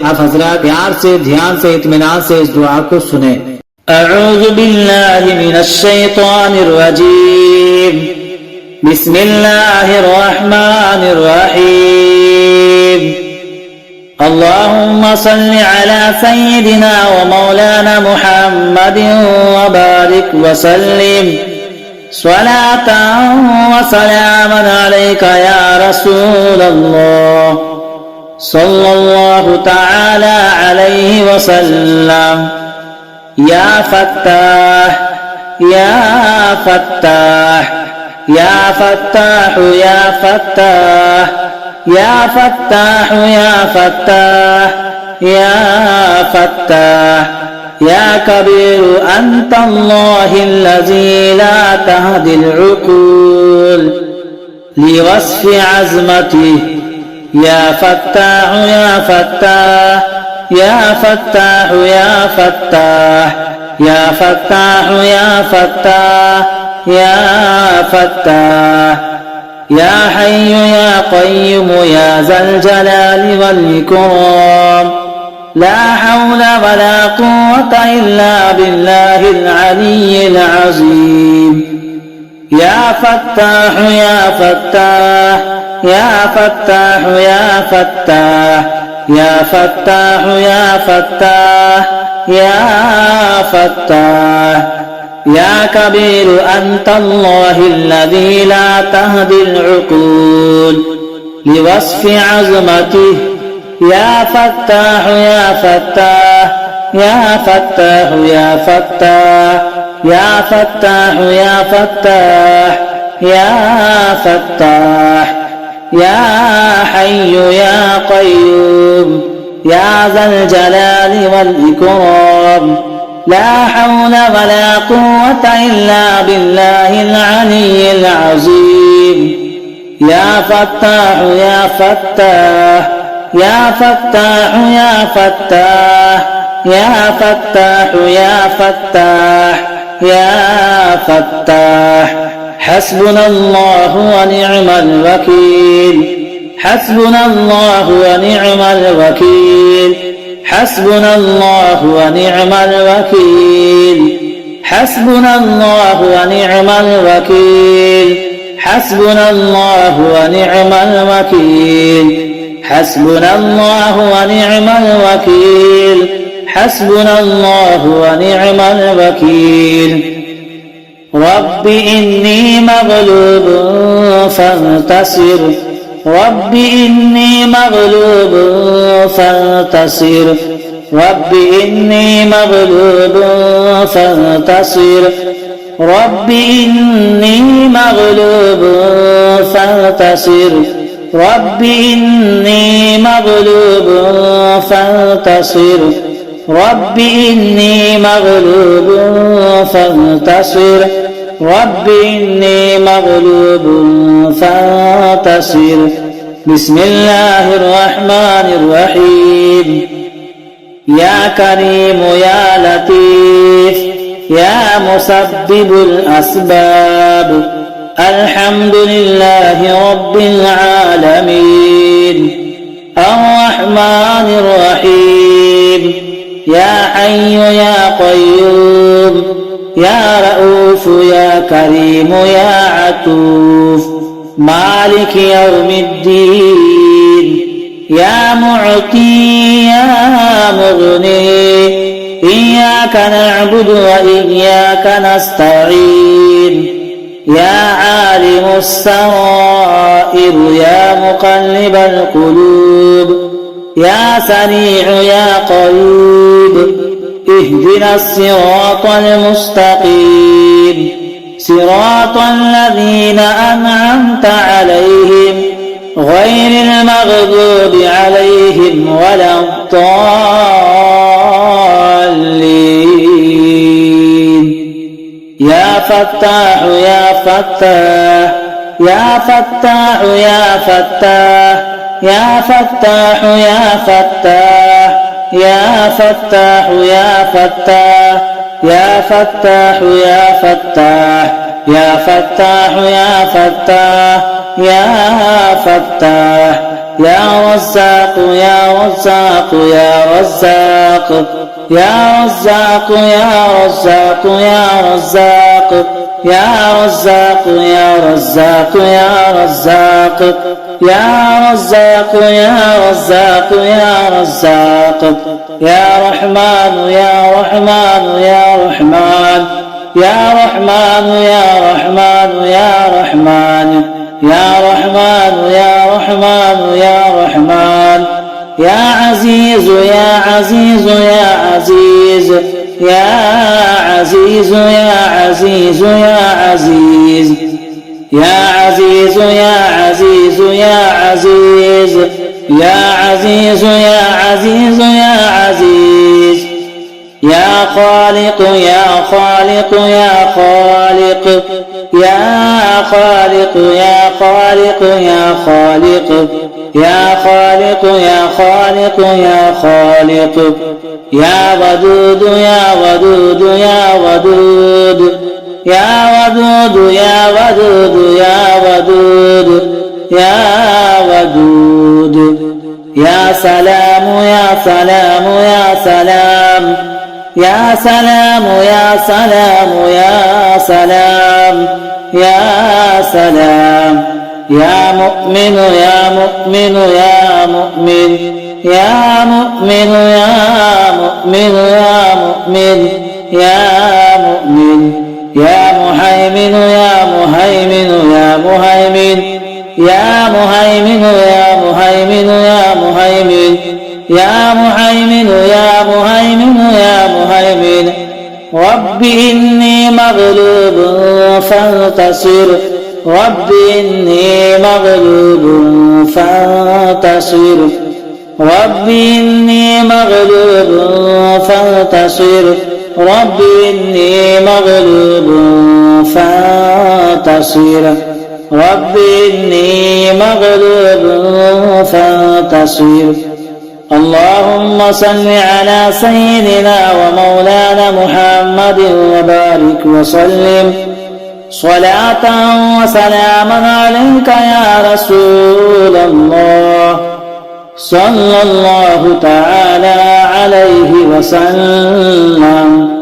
आप हजरात प्यार से, ध्यान से, इत्मीनान से इस दुआ को सुने। अऊज़ु बिल्लाहि मिनश शैतानिर रजीम। बिस्मिल्लाहिर रहमानिर रहीम। अल्लाहुम्मा सल्लि अला सय्यिदिना व मौलाना मुहम्मदिन व बारिक व सल्लिम स्वलातन व सलामन अलैका या रसूलल्लाह सल्लल्लाहु तआला अलैहि वसल्लम। या फत्ताह या फत्ताह या फत्ताह या फत्ताह या फत्ताह या फत्ताह या फत्ताह या कबीर अंत अल्लाहिल्लज़ी ला तहदिल उक़ूल लिवस्फ़ि अज़मतिही। या फत्ताह या फत्ताह या फत्ताह या फत्ताह या फत्ताह या फत्ताह या फत्ताह या हय्यु या क़य्यूम या ज़ल जलालि वल इकराम। ला हौला वला क़ुव्वता इल्ला बिल्लाहिल अलिय्यिल अज़ीम। या फत्ताह या फत्ताह या फत्ताह या फत्ताह या फत्ताह या फत्ताह या फत्ताह या कबीर अंत अल्लाहिल्लज़ी ला तहदिल उक़ूल लिवस्फ़ि अज़मतिही। या फत्ताह या फत्ताह या फत्ताह या फत्ताह या फत्ताह या फत्ताह या फत्ताह या हय्यु या क़य्यूम या ज़ल जलालि वल इकराम। ला हौला वला क़ुव्वता इल्ला बिल्लाहिल अलिय्यिल अज़ीम। या फत्ताह या फत्ताह या फत्ताह या फत्ताह या फत्ताह या फत्ताह या फत्ताह। हस्बुनल्लाहु व नि'मल वकील। हस्बुनल्लाहु व नि'मल वकील। हस्बुनल्लाहु व नि'मल वकील। हस्बुनल्लाहु व नि'मल वकील। हस्बुनल्लाहु व नि'मल वकील। हस्बुनल्लाहु व नि'मल वकील। हस्बुनल्लाहु व नि'मल वकील। रब्बि इन्नी मग़लूब फंतसिर। रब्बि इन्नी मग़लूब फंतसिर। रब्बि इन्नी मग़लूब फंतसिर। रब्बि इन्नी मग़लूब फंतसिर। रब्बि इन्नी मग़लूब फंतसिर। रब्बि इन्नी मग़लूब फंतसिर। रब्बि इन्नी मग़लूब फंतसिर। बिस्मिल्लाहिर रहमानिर रहीम। या करीम या लतीफ या मुसब्बिबुल अस्बाब। अल्हम्दुलिल्लाहि रब्बिल आलमीन। अर्रहमानिर रहीम। या हय्यु या क़य्यूम या रऊफ़ या करीम या अतूफ़। मालिक यौमिद्दीन। या मुअती या मुग़नी। इय्याक नअबुदु व इय्याक नस्तईन। या आलिमुस सराइर या मुक़ल्लिबल क़ुलूब। या सरीअ या क़रीब। इहदिना सिरातल मुस्तक़ीम। सिरातल लज़ीना अनअमता अलैहिम गैरिल मग़दूबि अलैहिम वलद्दाल्लीन। या फत्ताह या फत्ताह या फत्ताह या फत्ताह या फत्ताह या फत्ताह या फत्ताह या फत्ताह या फत्ताह या फत्ताह या फत्ताह या फत्ताह या फत्ताह يا رزاق يا رزاق يا رزاق يا رزاق يا رزاق يا رزاق يا رزاق يا رزاق يا رزاق يا رزاق يا رزاق يا رزاق يا رحمن يا رحمن يا رحمن يا رحمن يا رحمن يا رحمن يا رحمن يا رحمن يا رحمن يا عزيز يا عزيز يا عزيز يا عزيز يا عزيز يا عزيز يا عزيز يا عزيز يا عزيز يا عزيز يا عزيز يا عزيز يا خالق يا خالق يا خالق يا خالق يا خالق يا خالق يا خالق يا خالق يا خالق يا ودود يا ودود يا ودود يا ودود يا ودود يا ودود يا ودود يا سلام يا سلام يا سلام يا سلام يا سلام يا سلام يا سلام يا مؤمن يا مؤمن يا مؤمن يا مؤمن يا مؤمن يا مؤمن يا مؤمن يا مهيمن يا مهيمن يا مهيمن يا مهيمن يا مهيمن يا مهيمن يا مهيمن يا مهيمن يا مهيمن رب إني مغلوب فانتصر رب إني مغلوب فانتصر رب إني مغلوب فانتصر رب إني مغلوب فانتصر رب إني مغلوب فانتصر اللهم صل على سيدنا ومولانا محمد وبارك وسلم صلاة وسلاما عليك يا رسول الله صلى الله تعالى عليه وسلم.